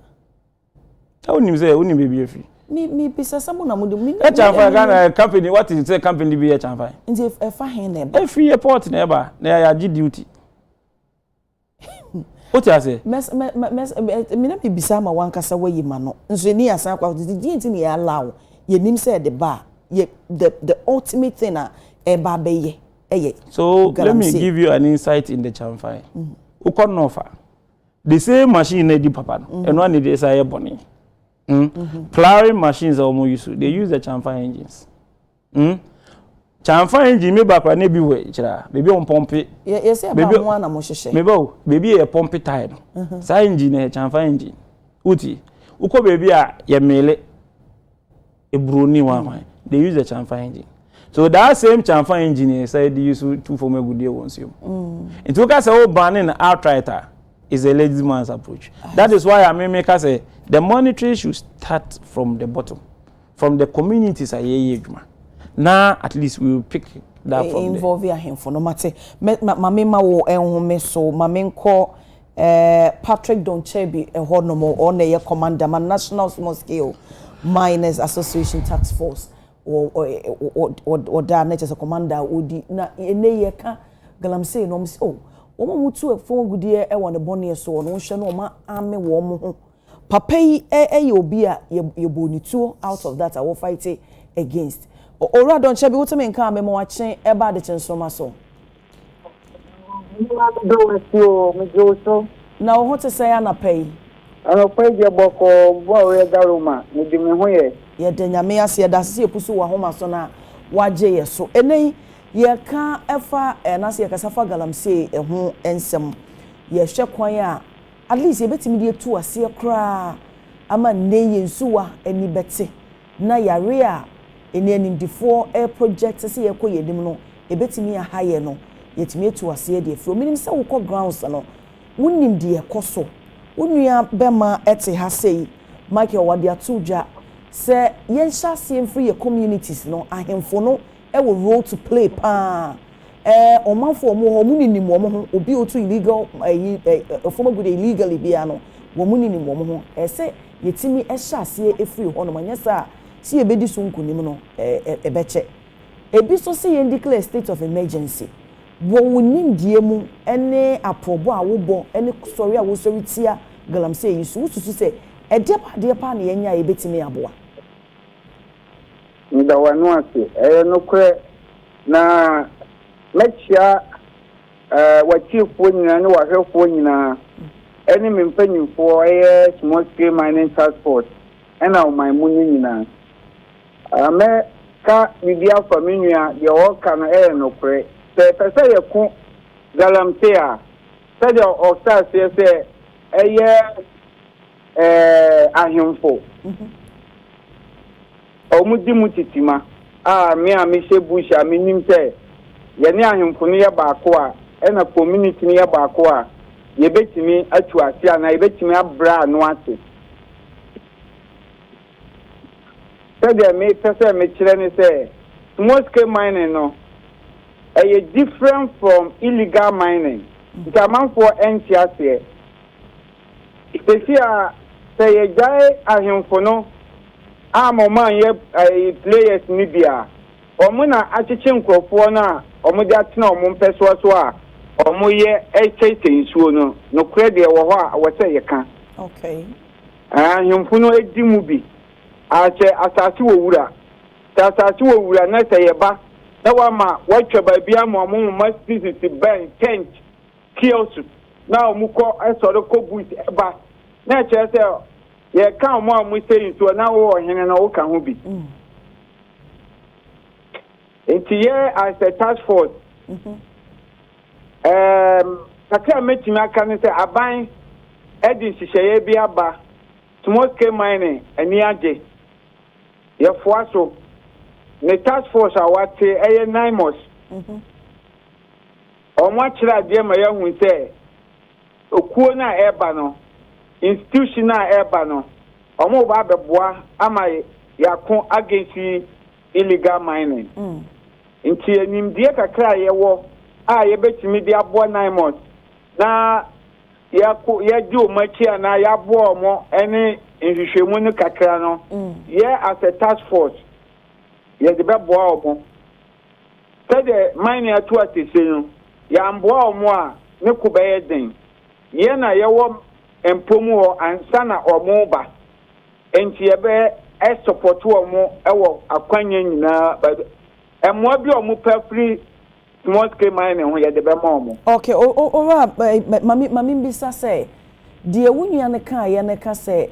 I wouldn't say, wouldn't be free. Me, pisa someone would mean a champagne company. What is it? Say company be a champagne. And if I hand them, a free port never, they are duty. What I say? Me na bibisa ma wankasa wayi ma no. Nso ni asan kwa di ntini ya allow. Ye nim say the bar. Ye the ultimate thing e ba be ye. So let me give you an insight in the champagne. Ukon offer. The same machine na di papa no. And one dey say boni. Plowing machines are almost used. They use the champagne engines. Champagne engine me back na bi we kira. Baby on pompe. Yes, say ba ho na mo hwehwe. Me ba baby e pompe tire no. Sa engine e champagne engine. Uti. Uko baby a ye mele a bruni one. They use the champagne engine. So that same champagne engine said they use to form a good deal once you. In two cases, all banning outright is a lazy man's approach. That is why I make us say the monetary should start from the bottom, from the communities. Now at least we will pick that from involve him for no matter. Mama wo enhome so mama nko Patrick Donchebi ehonomo on the commander man National Small Scale Miners Association Task Force or da na just a commander odi na ene ye ka galamse no mse oh omo mutu efo gudie e won bone so no hwe no ma ame wo mo ho papa yi ye obi a ye bonituo out of that I will fight against ora don chebi what me nka me mo wa chen e ba Adekye Nsroma so na o hote say na pay ano pay je boko bo we garuma ni di me ho ye ye de nyame ase da se epusu wa homa so na waje ye so enen ye ka efa na se ye kasafa galamse ho ensem ye hwe kwan a at least ye betimi de tu ase kra ama ne ye nsuwa ani bete na yare a eni animdifo project se ye koye dim no e betimi a haye no ye timi etu ase de fro minim se wo kɔ grounds no wonim de ye kɔ unua bema ete ha sei Michael wade atudwa se yensha se free your communities no ahemfo no e wo role to play pa omanfo omo ho munini mo ho obi otu illegal former good illegally bia no wo munini mo ho se yetimi ehya se free ho no manyesa si ebedi so nkunim no ebeche ebi so se yen declare state of emergency wo wonim die mu ene aprobo a wo bo ene sori a wo sori tia galamse yi so susu se de pa na yenya ebetimi aboa nda wanu ase no kre na mechia wachifo nyina ne wahwefo nyina ene mempanyimfo small scale mining task force ena o my munyi nyina ame ka media family de o ka no no kre se pese ye ku galamse a se de o start se ahemfo omudi mutitima me a me shebush a me nim se ye ne ahemfo no ye baako a na community no ye baako a ye betimi atu ase na ye betimi abra no ase se de me pese me kire ne se small scale mining no different from illegal mining. The amount for NCS. If you are say a guy ahemfono ama man ye players ni bia omo na achiche nkrofo na omo de atena omo mpeso so a omo ye nsuo no no credit wo ho a wo say ye ka okay ahemfono edi mu bi ache asase wo wura na say ye ba na wa ma wa twa ba bia mo omo masjid ben tent kiosk na omo ko esoro ko buit eba na che say ye kan mo amu say so na wo ohene na wo ka ho bi entiye as a task force kaka metimi aka ne say aban edi hihye bi aba small scale mining ani age ye foaso ne task force awate eye 9 months omo akira de ma ye hu say okuo na eba no institutional eba no omo ba beboa ama yakon against illegal mining nti enimdie kakra yewo a ye betimi de abo 9 months na ye di o machi na ya abo omo ene nhwehwemu no kakra no ye as a task force ye de beboa omo say the mining atu atese no ya mboa omo a ne ko be den ye na yewo empomu ho ansa na omo ba enti ebe support omo ewo akwanya nyina emmo bi omo free small scale mining ho ye de be ma omo okay mami bisa say de ewunua ne ka ye ne ka say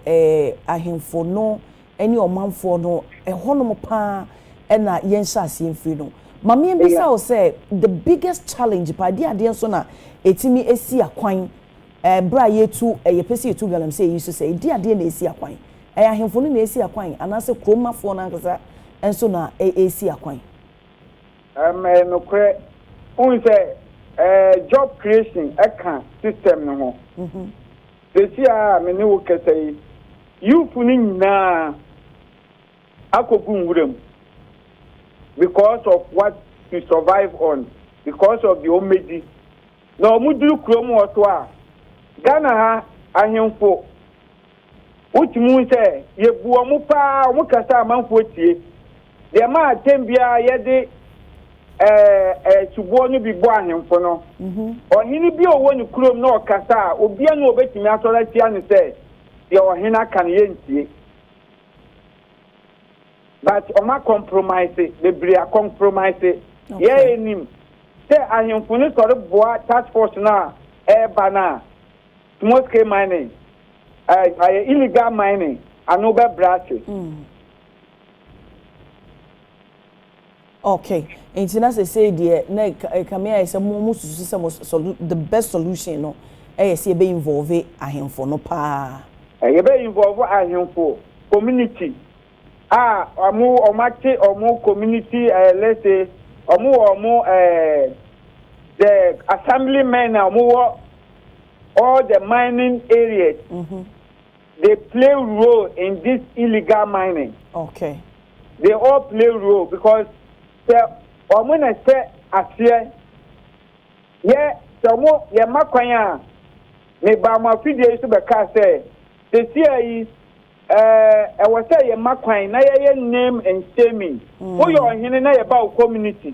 ahemfo no eni omanfo no ehonom pa na yen hyase emfiri no mami bisa o say the biggest challenge pa de ade so na etimi esi akwan bra yetu yepesi yetu galam say you say di ade na esi akwan ahemfo no na esi akwan anase kromafo na nkasa enso na esi akwan no kre un say job creation eka system no ho desi a me ne wo kesai youth ni nyina akogu nwuram because of what to survive on because of the omedi na omuduru krom oto a Ghana ha ahemfo utimu se yebu omu pa omu kasa amanfo tie de ma atembia ye de subo no bi bo ahemfo no ohini bi owo ni krom na okasa obia no obetimi asola tia ne se de ohina kan ye ntie but oma compromise the bria compromise ye enim se ahemfo no sore boa task force na bana small scale mining illegal mining anoba brache okay intina say the na kamia is mo susu the best solution no say be involve ahemfo no pa ye be involve ahemfo community omu community let's say omu the assemblymen all the mining areas they play role in this illegal mining. Okay. They all play role because the omuna say asie ye makwanya me ba ma fidie so be ka say the CI e was say ye makwan na ye name and shaming who your hene na ye ba community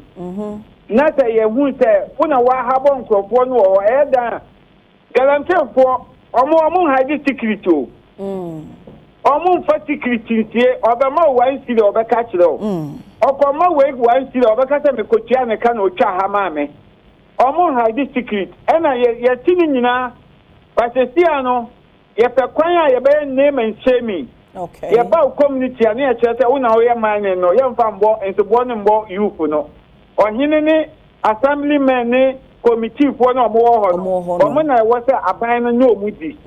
na say ye hu say una wa habo nkrofo no o eda galamtefo omo haji security o omo fa security tie obema wan sire obeka kire o okoma we wan sire obeka se me kotia me ka na otwa ha ma me omo haji security ena ye tini nyina basesi ano ye pe kwan a ye be name and shaming okay ye ba community ani e chere se una o ye man no ye mfa mbo enso no mbo youth no ohine ni assemblymen ni committee for no more omo na wo say aban no no mudi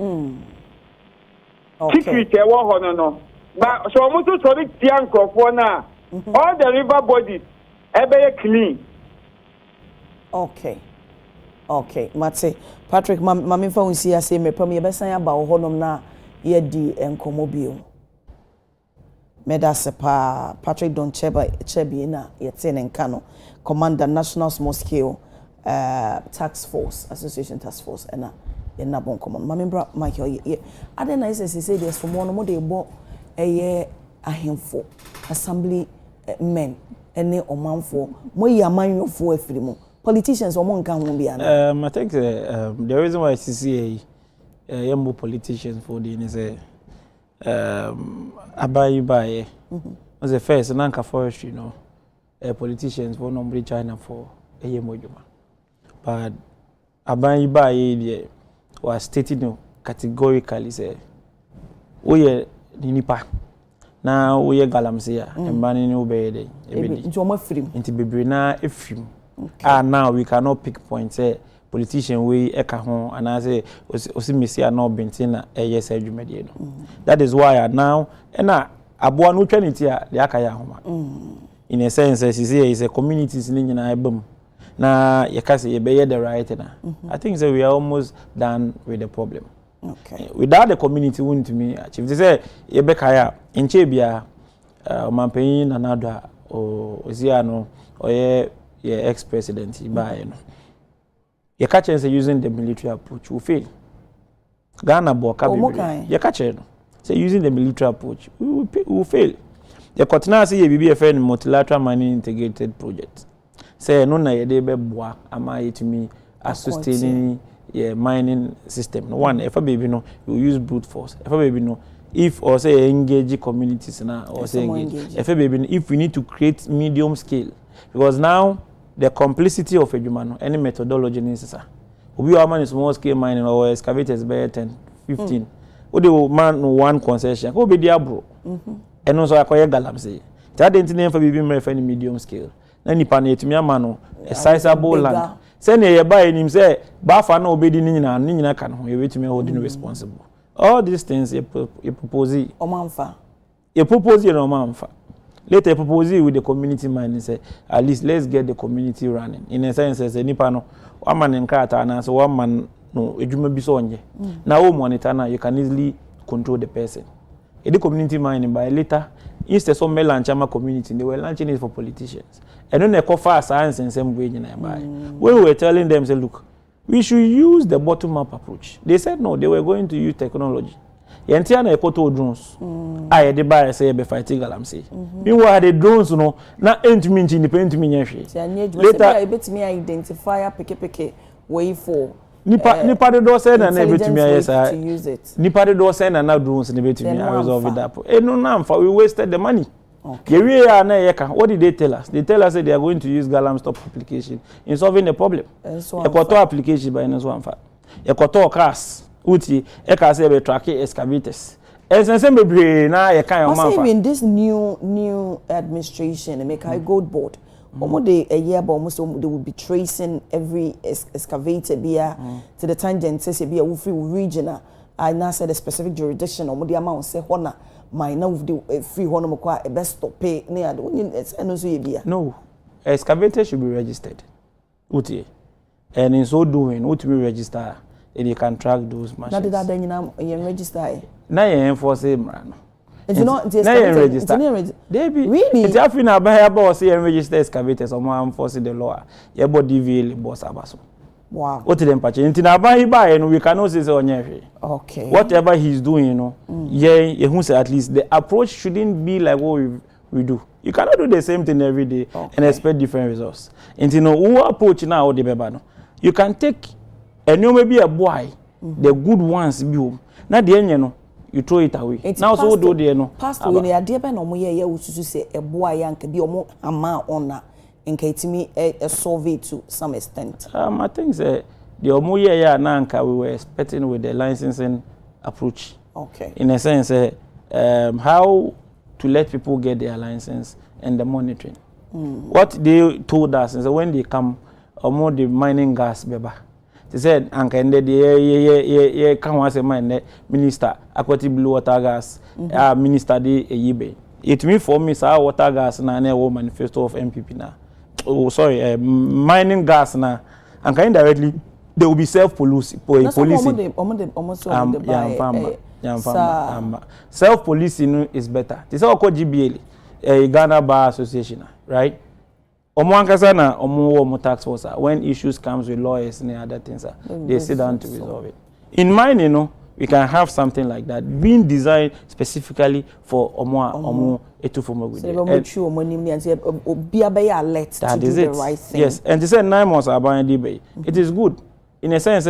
okay secret e wo hono no ba so omo to tori tian crofo na all the river bodies ebe clean okay mate Patrick mami fa unsi ase me pam ye besan aba wo honom na ye di enkomo bio Medasepa Patrick Don Chebi na yetene nkano Commander National Small Scale Task Force Association Task Force ena yenna bon common mamembra Michael ye adena is say there's for more de bo ahemfo assembly men ene omanfo moyi amanwofo afiri mu politicians omo nka ho bia na I think the reason why CCA yembo politicians for the is abayi baye was the first nanka forestry politicians for nobody China for yembo juma but abayi baye was stated categorically say oye nipa na oye galamsia embani ni obeyede ebedi nti omo afiri mu nti bebre na efim now we cannot pick points say politician we eka ho and I say osimisi na bentina yes adwumade no that is why now na aboa no twaniti a de aka ya homa in a sense is a communities ni nyina ebam na yekase yebeye the right na I think say we are almost done with the problem. Okay. Without the community wouldn't me achieve. They say yebekaya enche bia mampanyin nanado o oziano or ye ex-president ibaye no. Ye catch say using the military approach will fail. Ghana boka be. Ye catch no. Say using the military approach we will fail. Ye continue say ye bibi e multilateral mining integrated project. Say no na ye dey be boa ama yetimi sustaining mining system. No one if a baby no you use brute force. If a baby no if or say engage communities na or say engage. If a baby if we need to create medium scale because now the complicity of a human any methodology necessary. Obi o man small scale mining or excavators by 10 15. O dey man one concession. Ko be dia bro. And also akoye galam say. That didn't name for baby me any medium scale. Na nipa na etumi ama no a sizable land. Say na ye buy him say ba fa na obedi ni nyina kan ho ye wetumi holding responsible. All these things you propose omanfa. You propose no omanfa. Later propose with the community mind and say at least let's get the community running. In a sense say nipa no one man nkata na so one man no edwuma bi so onye. Na wo monitor na you can easily control the person. The community mining by later instead some launch ama community they were launching it for politicians. And then they call for science and same way by. When we were telling them say look we should use the bottom up approach. They said no, they were going to use technology. Yentia na ekoto drones. Aye de buy say be fighting galam say. Meanwhile the drones no na entumi nti independent mi nyahwe. Later betimi identify peke way for nipa de do say na betimi ayesa. Nipa de do say na drones na betimi resolve that. No na we wasted the money. Okay. What did they tell us? They tell us that they are going to use Galam stop application in solving the problem. Ekoto application by no one fact. Ekoto cars, uti, eka say be track excavators. Sense bebre na ye kan o man in this new administration, make a gold board. Almost a year but almost they will be tracing every excavator to the tangent says be a free regional. I now said a specific jurisdiction or the amount say honor. My now the free honor kwa a best stop pay near the one no excavator should be registered uti and in so doing what we register and you can track those machines na that you register na you enforce mrano it's not register they be really it's after about say register excavators or more enforcing the law your body DVL boss abaso. Wow. What them patch? And we cannot say okay. Whatever he's doing, at least the approach shouldn't be like what we do. You cannot do the same thing every day and expect different results. And who approach now the bebano. You can take and you may be a boy, the good ones be not the end, you throw it away. It's now so do the pastor when they are no more say a boy and can be more ama on that. In Kaitimi a solve to some extent. I think the Omoye Nanka we were expecting with the licensing approach. Okay. In a sense, how to let people get their license and the monitoring. What they told us is that when they come, more the mining gas beba. They said, Anka and the come once a mine minister, aquatic blue water gas, minister de yibe. It means for me, sir, water gas na manifesto of MPP na. Oh, sorry, mining gas na, and indirectly they will be self-policing. Self policing is better. This is what GBL, Ghana Bar Association, right? Omo tax force. When issues comes with lawyers and other things, they sit down to resolve it. In mine, we can have something like that being designed specifically for omo etufomo good. That is it. Right thing. Yes, and to say 9 months about it is good in a sense.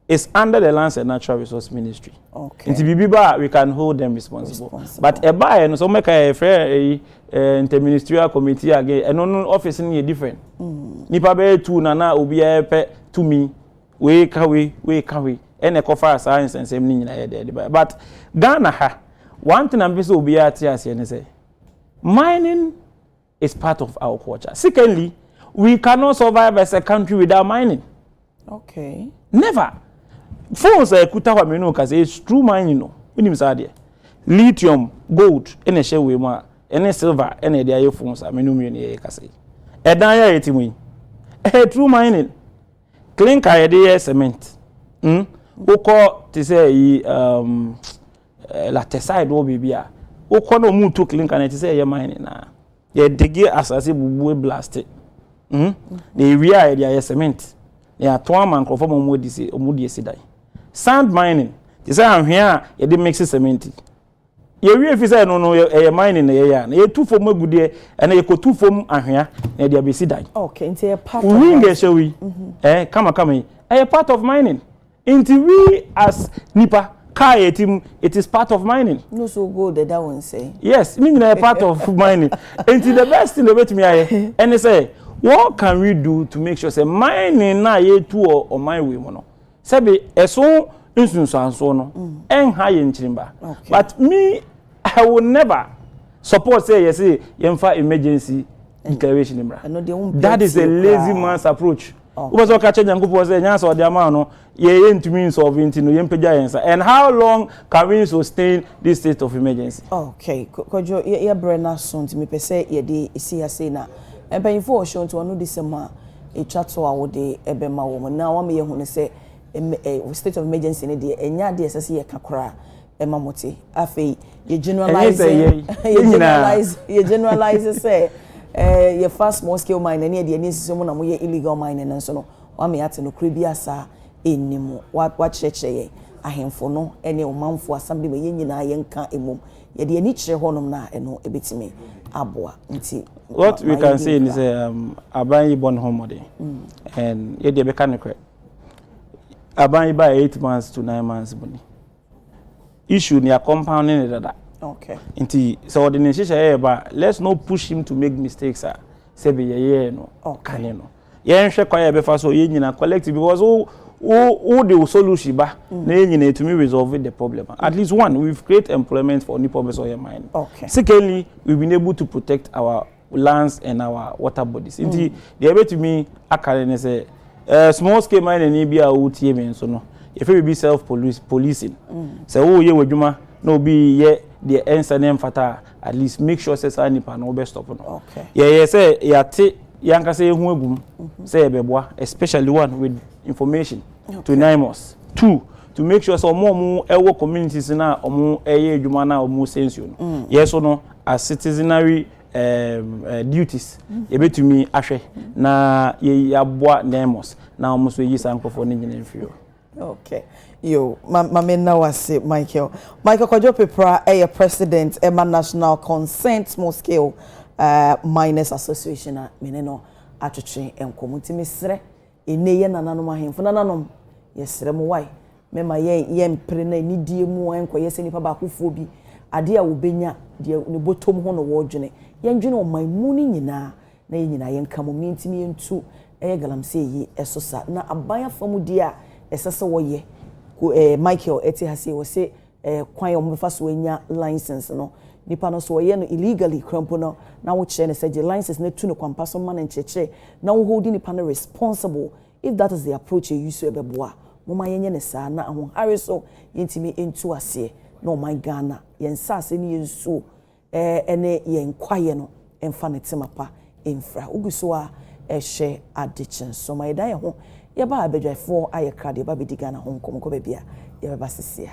It's under the Lands and Natural Resource Ministry. Okay. In Tibiba, we can hold them responsible. But a buyer, no, so make a fair interministerial committee again, and no office in here different. Nipa be tu nana obi pe to me, we kawi, and a cover science and same thing in there. But Ghana, one thing I'm busy obi at and say, mining is part of our culture. Secondly, we cannot survive as a country without mining. Okay. Never. Phones kuta wa menu kasi it's true mining no. Unim sa de. Lithium, gold, ene she we ma, ene silver, ene de aye phones amenu mi ne kasi. Edan ya yetimu. True mining. Clinker ye de cement. Oko ti say yi la teside wo bibia. Oko no mu to clinker na ti say ye mining na. Ye digi asase bubu blast. The area ye de cement. Ya toa man crofo omudi esidai. Sand mining. They say I'm here, you didn't mix cement. You really say no, you're mining the area. You two for more good and you go two from here, and you'll be sidai. Okay, into a part of mining. Shall we? Come. A part of mining. Into we as Nipa, it is part of mining. No, so good that one say. Yes, meaning a part of mining. Into the best thing about me, and they say, what can we do to make sure say mining na ye two or my way mono? Sabi eso instance and so no en high in chimba. But me, I will never support say yes yemfa emergency declaration imra. That is a lazy man's approach. Because what catch Nyankupo say nyansa odi ama no ye ntumi solve ntino yempeja yensa. And how long can we sustain this state of emergency? Okay, kojo ye brena so ntimi pese ye de isi ase na empanyfo o show to no disema e twato a wo de ebema wo na wa me ye hu ne se state of emergency ne de enya de esese ye kakora emamote afei ye generalize say ye fast small scale mine na de ani sise mu na mo ye illegal mine na so no wa me ate no kra bi asa enimu wa cheche ye ahemfo no ene o manfo asam de me ye nyina ye nka emom ye de ani kire honom na eno ebetime aboa nti what we can say is aban born homode and ye de be kan kre aban by 8 months to 9 months boni issue near compounding that. Okay. Inti so the nation ba let's not push him to make mistakes say be ye no. Okay. No. Ye nhwe kwa ye be fa so ye nyina collective because who the solution ba na ye nyina to me resolve the problem. At least one, we've created employment for Nipo Besoye mine. Okay. Secondly, we've been able to protect our lands and our water bodies. Inti the able to me akale say small scale mine and be a utie me so no. If we be self policing. So ye wadwuma no be ye the answer name fata at least make sure say sa nipa no be stop no. Okay. Yeah say ya te yanka say hu agum say beboa especially one with information to name us. 2 to make sure so more ewo communities na omo eye adwuma na omo sense no. Yes so no as citizenry duties ebetumi ahwe na ye aboa nemos na omo so yi sankofo ne nyina mfio. Okay. Yo, Mamena was Michael Kwajo Pepra, president, Emma National Consent Small Scale Miners Association, Meneno, Achuchi, and Community Misre, in Naya Nanoma him for Nananom. Yes, Remuai. Mema yen prene ni die mu en koyese nipa ba kofobi ade a wobenya de ne botom ho no wodwene yen dwene o man muni nyina na yen nyina yen kamo mentimi yentu galamse yi esosa na abaya famudi a esese woye Michael Etihase wo se kwan o mbefa so enya license no nipa no so woye no illegally krampo no na wo kire ne se license na tu no kwampa so man ncheche na wo hold nipa no responsible if that is the approach you use ebeboa mama yenye ne saa na ahon hareso yentimi entu ase no my Ghana yen sase ne yensu ene yen kwaye no emfa ne temapa emfra uguso a ehye Adekye Nsroma eda ye ho ye ba abedwafo aye krade ba bedi Ghana ho nkomko ba bia ye ba sisia